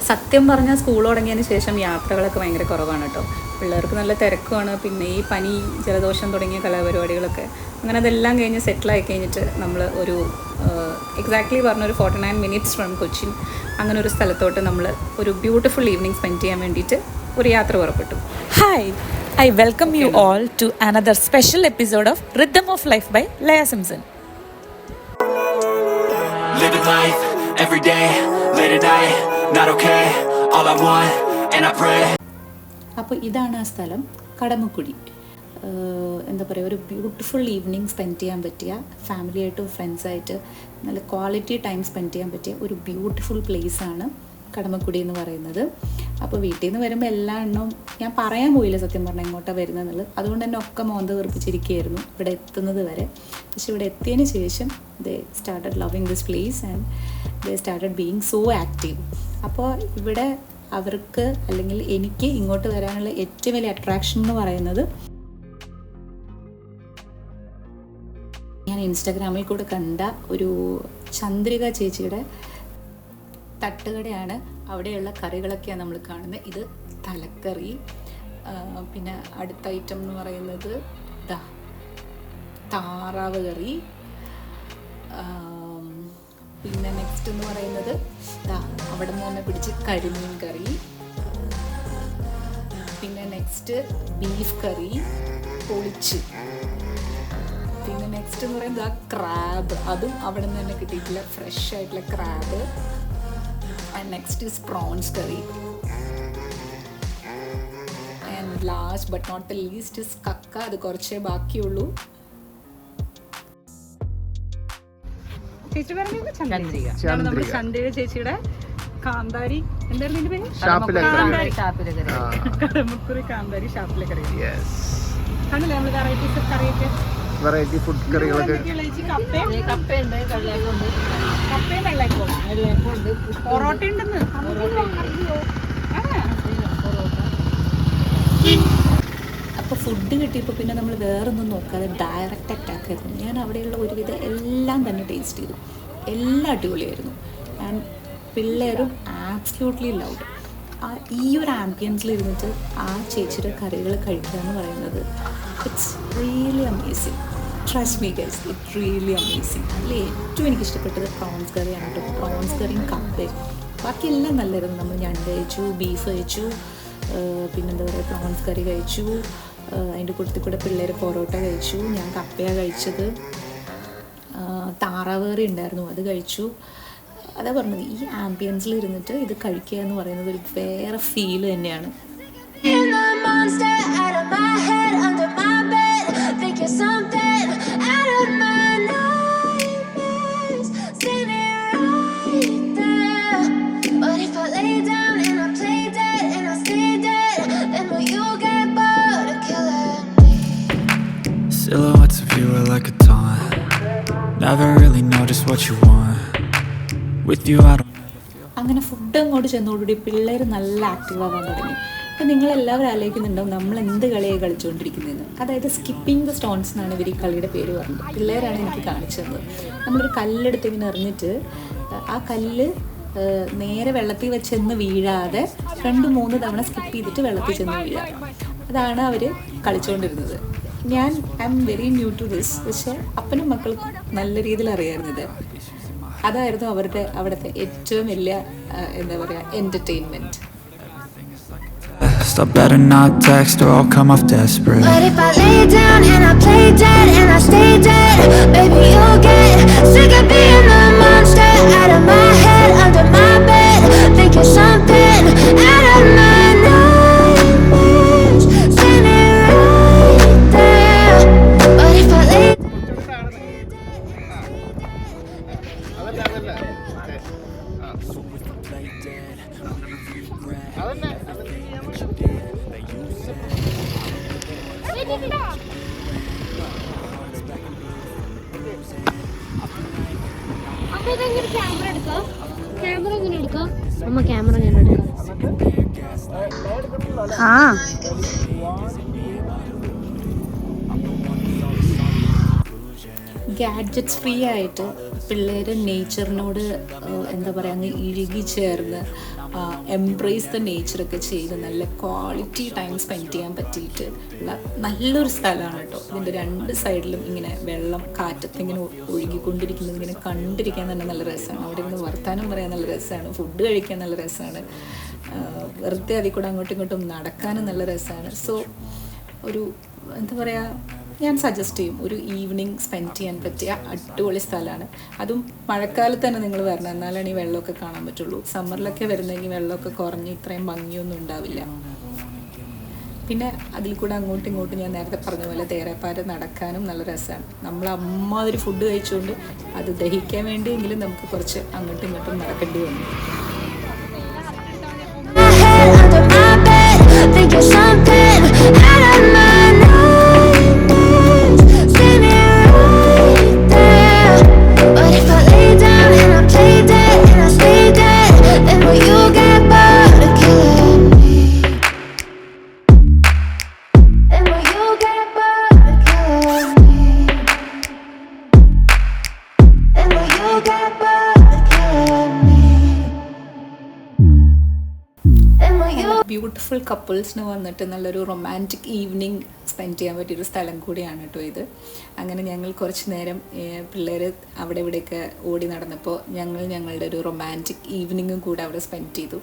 സത്യം പറഞ്ഞാൽ സ്കൂൾ തുടങ്ങിയതിന് ശേഷം യാത്രകളൊക്കെ ഭയങ്കര കുറവാണ് കേട്ടോ. പിള്ളേർക്ക് നല്ല തിരക്കുമാണ്. പിന്നെ ഈ പനി, ജലദോഷം തുടങ്ങിയ കലാപരിപാടികളൊക്കെ അങ്ങനെ അതെല്ലാം കഴിഞ്ഞ് സെറ്റിലായി കഴിഞ്ഞിട്ട് നമ്മൾ ഒരു എക്സാക്ട്ലി പറഞ്ഞൊരു 49 minutes ഫ്രം കൊച്ചിൻ അങ്ങനെ ഒരു സ്ഥലത്തോട്ട് നമ്മൾ ഒരു ബ്യൂട്ടിഫുൾ ഈവനിങ് സ്പെൻഡ് ചെയ്യാൻ വേണ്ടിയിട്ട് ഒരു യാത്ര പുറപ്പെട്ടു. Hi, I welcome you all to another special episode of Rhythm of Life by Leah Simpson. Living life every day, late at night, not okay. All I want and I pray. അപ്പോൾ ഇതാണ് ആ സ്ഥലം, കടമക്കുടി. എന്താ പറയുക, ഒരു beautiful evening spend ചെയ്യാൻ പറ്റിയ, ഫാമിലിയായിട്ടും ഫ്രണ്ട്സായിട്ട് നല്ല ക്വാളിറ്റി ടൈം സ്പെൻഡ് ചെയ്യാൻ പറ്റിയ ഒരു ബ്യൂട്ടിഫുൾ പ്ലേസാണ് കടമക്കുടി എന്ന് പറയുന്നത്. അപ്പോൾ വീട്ടിൽ നിന്ന് വരുമ്പോൾ എല്ലാ എണ്ണവും ഞാൻ പറയാൻ പോയില്ല സത്യം പറഞ്ഞാൽ എങ്ങോട്ടാണ് വരുന്നതെന്നുള്ളത്. അതുകൊണ്ട് തന്നെ ഒക്കെ മോന്ത വെറുപ്പിച്ചിരിക്കുകയായിരുന്നു ഇവിടെ എത്തുന്നത് വരെ. പക്ഷെ ഇവിടെ എത്തിയതിന് ശേഷം ദേ started loving this place and they started being so active. അപ്പോൾ ഇവിടെ അവർക്ക് അല്ലെങ്കിൽ എനിക്ക് ഇങ്ങോട്ട് വരാനുള്ള ഏറ്റവും വലിയ അട്രാക്ഷൻ എന്ന് പറയുന്നത്, ഞാൻ ഇൻസ്റ്റാഗ്രാമിൽ കൂടെ കണ്ട ഒരു ചന്ദ്രിക ചേച്ചിയുടെ തട്ടുകടയാണ്. അവിടെയുള്ള കറികളൊക്കെയാണ് നമ്മൾ കാണുന്നത്. ഇത് തലക്കറി, പിന്നെ അടുത്ത ഐറ്റം എന്ന് പറയുന്നത് താറാവ് കറി, പിന്നെ നെക്സ്റ്റ് എന്ന് പറയുന്നത് അവിടെ നിന്ന് തന്നെ പിടിച്ച് കരിമീൻ കറി, പിന്നെ നെക്സ്റ്റ് ബീഫ് കറി പൊളിച്ച്, പിന്നെ നെക്സ്റ്റ് എന്ന് പറയുന്നത് ക്രാബ്, അതും അവിടെ നിന്ന് തന്നെ കിട്ടിയിട്ടില്ല, ഫ്രഷ് ആയിട്ടുള്ള crab. And next is prawns curry. And last but not the least is കക്ക. അത് കുറച്ചേ ബാക്കിയുള്ളൂ. ചേച്ചി പറഞ്ഞത് ചന്ദ്രിക. നമ്മുടെ ചന്ദ്രിക ചേച്ചിയുടെ കാന്താരി, എന്തായിരുന്നു ഇതിന്റെ പേര്? കടമക്കുറി കാന്താരി ഷാപ്പിലെ കറി. കണ്ടില്ലേ നമ്മൾ വെറൈറ്റീസ് ഓഫ് കറിയൊക്കെ, വെറൈറ്റി ഫുഡ് കറികളൊക്കെ. പൊറോട്ട ഉണ്ടെന്ന്. അപ്പോൾ ഫുഡ് കിട്ടിയപ്പോൾ പിന്നെ നമ്മൾ വേറൊന്നും നോക്കാതെ ഡയറക്റ്റ് അറ്റാക്ക് ആയിരുന്നു. ഞാൻ അവിടെയുള്ള ഒരുവിധം എല്ലാം തന്നെ ടേസ്റ്റ് ചെയ്തു. എല്ലാം അടിപൊളിയായിരുന്നു. ആൻഡ് പിള്ളേരും ആബ്സല്യൂട്ട്ലി ലൗഡ്. ഈ ഒരു ആംബിയൻസിൽ ഇരുന്നിട്ട് ആ ചേച്ചിയുടെ കറികൾ കഴിക്കുക എന്ന് പറയുന്നത് it's really amazing. Trust me guys, it really amazing. അതിൽ ഏറ്റവും എനിക്കിഷ്ടപ്പെട്ടത് പ്രോൺസ് കറിയാണ് കേട്ടോ. പ്രോൺസ് കറിയും കപ്പയും, ബാക്കിയെല്ലാം നല്ലായിരുന്നു. നമ്മൾ ഞണ്ട് കഴിച്ചു, ബീഫ് കഴിച്ചു, പിന്നെന്താ പറയുക പ്രോൺസ് കറി കഴിച്ചു, അതിൻ്റെ കൂട്ടത്തിൽ കൂടെ പിള്ളേർ പൊറോട്ട കഴിച്ചു, ഞാൻ കപ്പയാണ് കഴിച്ചത്, താറാവ് കറി ഉണ്ടായിരുന്നു അത് കഴിച്ചു. അതാ പറഞ്ഞത്, ഈ ആംബിയൻസിൽ ഇരുന്നിട്ട് ഇത് കഴിക്കുക എന്ന് പറയുന്നത് ഒരു വേറെ ഫീൽ തന്നെയാണ്. Silhouettes of you are like a taunt. Never really know just what you want. With you I don't. അങ്ങനെ ഫുഡ് അങ്ങോട്ട് ചെന്നോടുകൂടി പിള്ളേർ നല്ല ആക്റ്റീവാകാൻ തുടങ്ങി. അപ്പോൾ നിങ്ങളെല്ലാവരും ആലോചിക്കുന്നുണ്ടാവും നമ്മൾ എന്ത് കളിയായി കളിച്ചുകൊണ്ടിരിക്കുന്നതെന്ന്. അതായത് സ്കിപ്പിംഗ് ദ സ്റ്റോൺസ് എന്നാണ് ഇവർ ഈ കളിയുടെ പേര് പറഞ്ഞത്. പിള്ളേരാണ് എനിക്ക് കാണിച്ചു തന്നത്. നമ്മളൊരു കല്ലെടുത്ത് ഇങ്ങനെ എറിഞ്ഞിട്ട് ആ കല്ല് നേരെ വെള്ളത്തിൽ വെച്ചെന്ന് വീഴാതെ 2-3 തവണ സ്കിപ്പ് ചെയ്തിട്ട് വെള്ളത്തിൽ ചെന്ന് വീഴാം. അതാണ് അവർ കളിച്ചുകൊണ്ടിരുന്നത്. ഞാൻ I am very new to this. പക്ഷേ അപ്പനും മക്കൾക്കും നല്ല രീതിയിൽ അറിയാമായിരുന്നത്. അതായിരുന്നു അവിടുത്തെ ഏറ്റവും വലിയ എന്താ പറയുക entertainment. I better not text or I'll come off desperate. But if I lay down and I play dead and I stay dead, baby you'll get sick of being the monster out of my head, under my bed, thinking something out of my nightmares, standing right there. But if I lay അമ്മ camera ഞാൻ എടുക്കാം. Gadgets free ആയിട്ട് പിള്ളേർ നേച്ചറിനോട് എന്താ പറയുക അങ്ങ് ഇഴുകി ചേർന്ന് embrace the നേച്ചറൊക്കെ ചെയ്ത് നല്ല ക്വാളിറ്റി ടൈം സ്പെൻഡ് ചെയ്യാൻ പറ്റിയിട്ട് ഉള്ള നല്ലൊരു സ്ഥലമാണ് കേട്ടോ. ഇതിൻ്റെ രണ്ട് സൈഡിലും ഇങ്ങനെ വെള്ളം കാറ്റത്ത് ഇങ്ങനെ ഒഴുകിക്കൊണ്ടിരിക്കുന്നത് ഇങ്ങനെ കണ്ടിരിക്കാൻ തന്നെ നല്ല രസമാണ്. അവിടെ ഇരുന്ന് വർത്താനം പറയാൻ നല്ല രസമാണ്, ഫുഡ് കഴിക്കാൻ നല്ല രസമാണ്, വെറുതെ അതിൽ കൂടെ അങ്ങോട്ടും ഇങ്ങോട്ടും നടക്കാനും നല്ല രസമാണ്. സോ ഒരു എന്താ പറയുക, ഞാൻ സജസ്റ്റ് ചെയ്യും ഒരു ഈവനിങ് സ്പെൻഡ് ചെയ്യാൻ പറ്റിയ അടിപൊളി സ്ഥലമാണ്. അതും മഴക്കാലത്ത് തന്നെ നിങ്ങൾ വരണം, എന്നാലാണ് ഈ വെള്ളമൊക്കെ കാണാൻ പറ്റുള്ളൂ. സമ്മറിലൊക്കെ വരുന്നെങ്കിൽ വെള്ളമൊക്കെ കുറഞ്ഞ് ഇത്രയും ഭംഗിയൊന്നും ഉണ്ടാവില്ല. പിന്നെ അതിൽ കൂടെ അങ്ങോട്ടും ഇങ്ങോട്ടും ഞാൻ നേരത്തെ പറഞ്ഞ പോലെ തേരാപ്പാര നടക്കാനും നല്ല രസമാണ്. നമ്മൾ അമ്മാതിരി ഫുഡ് കഴിച്ചുകൊണ്ട് അത് ദഹിക്കാൻ വേണ്ടിയെങ്കിലും നമുക്ക് കുറച്ച് അങ്ങോട്ടും ഇങ്ങോട്ടും നടക്കേണ്ടി വന്നു. Under my bed, thinking something out of my nightmares. Standing right there. But if I lay down and I play dead and I stay dead, then will you get bored of killing me? Then will you get bored of killing me? Then will you get bored of killing me? Beautiful കപ്പിൾസിന് വന്നിട്ട് നല്ലൊരു romantic evening spend ചെയ്യാൻ പറ്റിയൊരു സ്ഥലം കൂടിയാണ് കേട്ടോ ഇത്. അങ്ങനെ ഞങ്ങൾ കുറച്ച് നേരം പിള്ളേർ അവിടെ ഇവിടെയൊക്കെ ഓടി നടന്നപ്പോൾ ഞങ്ങളുടെ ഒരു റൊമാൻറ്റിക് ഈവനിങ്ങും കൂടെ അവിടെ സ്പെൻഡ് ചെയ്തു.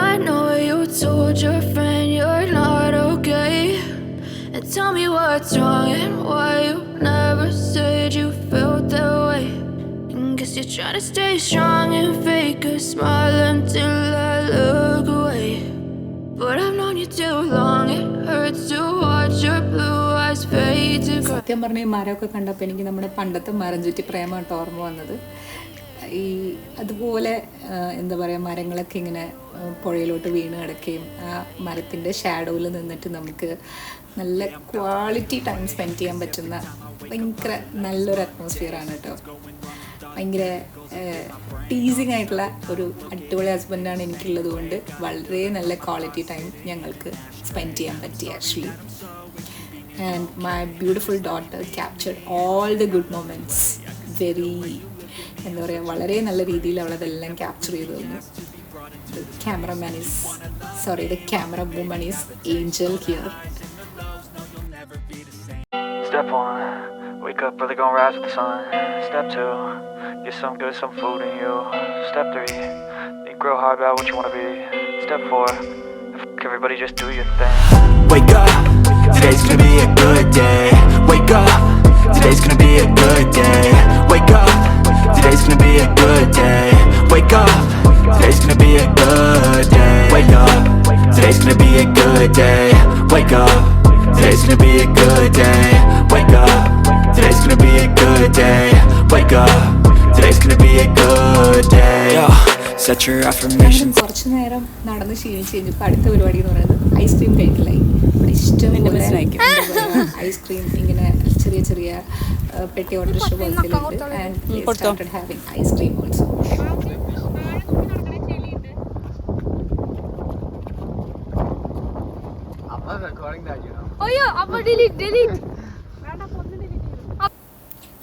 I know you told your friend you're not okay, and tell me what's wrong and why you never said you felt that way. Guess you're trying to stay strong and fake a smile until I look away. But I've known you too long, it hurts to watch your blue eyes fade to gray. സത്യം പറഞ്ഞ ഈ മരമൊക്കെ കണ്ടപ്പോൾ എനിക്ക് നമ്മുടെ പണ്ടത്തെ മരം ചുറ്റി പ്രേമമായിട്ട് ഓർമ്മ വന്നത്. ഈ അതുപോലെ എന്താ പറയുക, മരങ്ങളൊക്കെ ഇങ്ങനെ പുഴയിലോട്ട് വീണ് കിടക്കുകയും ആ മരത്തിൻ്റെ ഷാഡോയിൽ നിന്നിട്ട് നമുക്ക് നല്ല ക്വാളിറ്റി ടൈം സ്പെൻഡ് ചെയ്യാൻ പറ്റുന്ന ഭയങ്കര നല്ലൊരു അറ്റ്മോസ്ഫിയറാണ് കേട്ടോ. ഭയങ്കര ടീസിങ് ആയിട്ടുള്ള ഒരു അടിപൊളി ഹസ്ബൻഡാണ് എനിക്കുള്ളത് കൊണ്ട് വളരെ നല്ല ക്വാളിറ്റി ടൈം ഞങ്ങൾക്ക് സ്പെൻഡ് ചെയ്യാൻ പറ്റി actually. And my beautiful daughter captured all the good moments very എന്താ പറയുക, വളരെ നല്ല രീതിയിൽ അവളതെല്ലാം ക്യാപ്ചർ ചെയ്തു തന്നു. The camera woman is Angel here. Step 1, wake up early, gonna rise with the sun. Step 2, get some food in you. Step 3, think real hard about what you wanna be. Step 4, everybody just do your thing. Wake up, today's gonna be a good day. Wake up, today's gonna be a good day. Wake up, today's gonna be a good day. Wake up, today's gonna be a good day. Wake up, today's gonna be a good day. Wake up, today's gonna be a good day. Wake up, today's gonna be a good day. Wake up, today's gonna be a good day. Yo, set your affirmations. കുറച്ച് നേരം നടന്ന് ക്ഷീണിച്ച് കഴിഞ്ഞപ്പോൾ അടുത്ത പരിപാടി എന്ന് പറയുന്നത് ice cream കഴിക്കലായി. ഇവിടെ ഇഷ്ടംപോലെ ഐസ്ക്രീം ഇങ്ങനെ ചെറിയ ചെറിയ പെട്ടി ഓർഡർ ഷോപ്പിലുണ്ട്. And we started having ice cream also.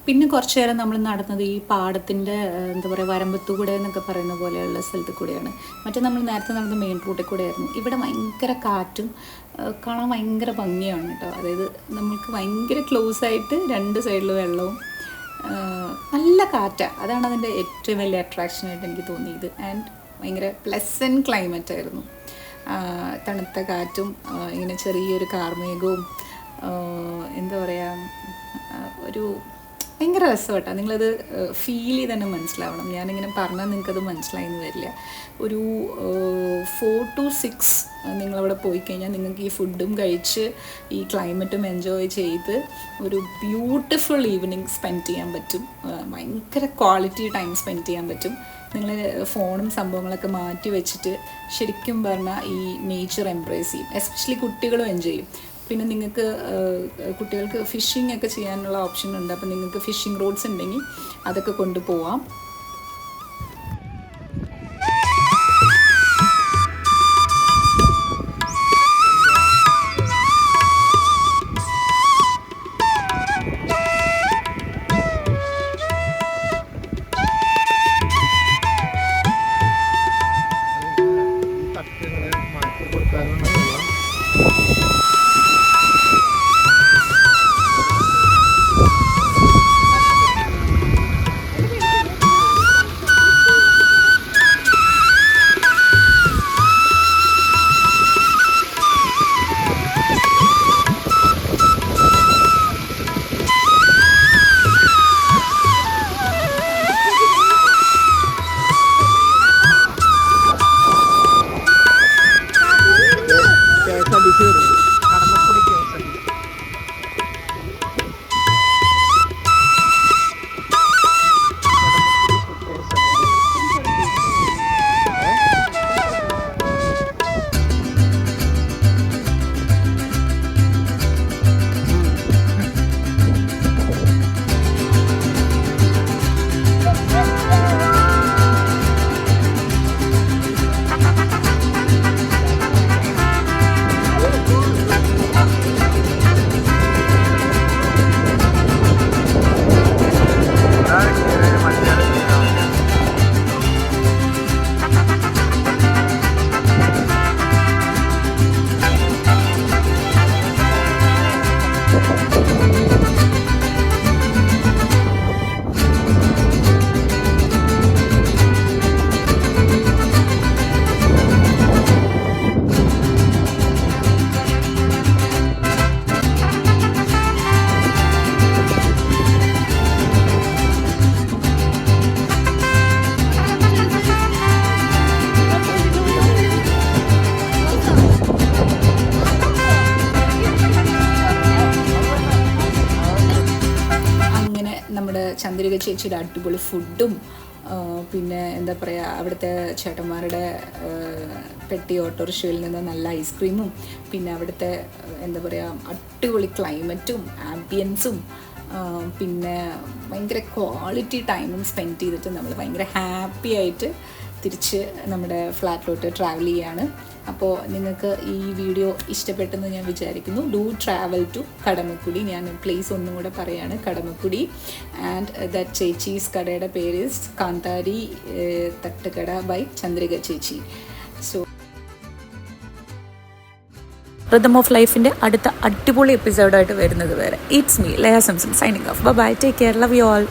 പിന്നെ കുറച്ച് നേരം നമ്മൾ നടന്നത് ഈ പാടത്തിൻ്റെ എന്താ പറയുക വരമ്പത്തു കൂടെ എന്നൊക്കെ പറയുന്ന പോലെയുള്ള സ്ഥലത്ത് കൂടെയാണ്. മറ്റേ നമ്മൾ നേരത്തെ നടന്ന മെയിൻ റൂട്ടിൽ കൂടെ ആയിരുന്നു. ഇവിടെ ഭയങ്കര കാറ്റും കാണാൻ ഭയങ്കര ഭംഗിയാണ് കേട്ടോ. അതായത് നമുക്ക് ഭയങ്കര ക്ലോസ് ആയിട്ട് രണ്ട് സൈഡിൽ വെള്ളവും നല്ല കാറ്റാണ്. അതാണ് അതിൻ്റെ ഏറ്റവും വലിയ അട്രാക്ഷനായിട്ട് എനിക്ക് തോന്നിയത്. ആൻഡ് ഭയങ്കര പ്ലസൻറ്റ് ക്ലൈമറ്റ് ആയിരുന്നു. തണുത്ത കാറ്റും ഇങ്ങനെ ചെറിയൊരു കാർമേഘവും എന്താ പറയുക, ഒരു ഭയങ്കര രസമായിട്ടാണ്. നിങ്ങളത് ഫീൽ ചെയ്ത് തന്നെ മനസ്സിലാവണം. ഞാനിങ്ങനെ പറഞ്ഞാൽ നിങ്ങൾക്കത് മനസ്സിലായെന്ന് വരില്ല. ഒരു 4 to 6 നിങ്ങളവിടെ പോയി കഴിഞ്ഞാൽ നിങ്ങൾക്ക് ഈ ഫുഡും കഴിച്ച് ഈ ക്ലൈമറ്റും എൻജോയ് ചെയ്ത് ഒരു ബ്യൂട്ടിഫുൾ ഈവനിങ് സ്പെൻഡ് ചെയ്യാൻ പറ്റും. ഭയങ്കര ക്വാളിറ്റി ടൈം സ്പെൻഡ് ചെയ്യാൻ പറ്റും. നിങ്ങൾ ഫോണും സംഭവങ്ങളൊക്കെ മാറ്റി വെച്ചിട്ട് ശരിക്കും പറഞ്ഞാൽ ഈ നേച്ചർ എംബ്രേസ് ചെയ്യും. എസ്പെഷ്യലി കുട്ടികളും എൻജോയ് ചെയ്യും. പിന്നെ നിങ്ങൾക്ക് കുട്ടികൾക്ക് ഫിഷിംഗ് ഒക്കെ ചെയ്യാനുള്ള ഓപ്ഷൻ ഉണ്ട്. അപ്പോൾ നിങ്ങൾക്ക് ഫിഷിംഗ് റോഡ്സ് ഉണ്ടെങ്കിൽ അതൊക്കെ കൊണ്ടുപോവാം. ചേച്ചിയുടെ അടിപൊളി ഫുഡും പിന്നെ എന്താ പറയുക അവിടുത്തെ ചേട്ടന്മാരുടെ പെട്ടി ഓട്ടോറിക്ഷയിൽ നിന്ന് നല്ല ഐസ്ക്രീമും പിന്നെ അവിടുത്തെ എന്താ പറയുക അടിപൊളി ക്ലൈമറ്റും ആംബിയൻസും പിന്നെ ഭയങ്കര ക്വാളിറ്റി ടൈമും സ്പെൻഡ് ചെയ്തിട്ട് നമ്മൾ ഭയങ്കര ഹാപ്പി ആയിട്ട് തിരിച്ച് നമ്മുടെ ഫ്ലാറ്റിലോട്ട് ട്രാവൽ ചെയ്യാണ്. അപ്പോൾ നിങ്ങൾക്ക് ഈ വീഡിയോ ഇഷ്ടപ്പെട്ടെന്ന് ഞാൻ വിചാരിക്കുന്നു. Do travel to Kadamakkudi. ഞാൻ പ്ലേസ് ഒന്നും കൂടെ പറയാണ്, കടമക്കുടി. ആൻഡ് ദാറ്റ് ചേച്ചീസ് കടയുടെ പേര് കാന്താരി തട്ടുകട ബൈ ചന്ദ്രിക ചേച്ചി. സോ റിതം ഓഫ് ലൈഫിൻ്റെ അടുത്ത അടിപൊളി എപ്പിസോഡായിട്ട് വരുന്നത് വരെ it's me Laya Simpson signing off. Bye, take care, love you all.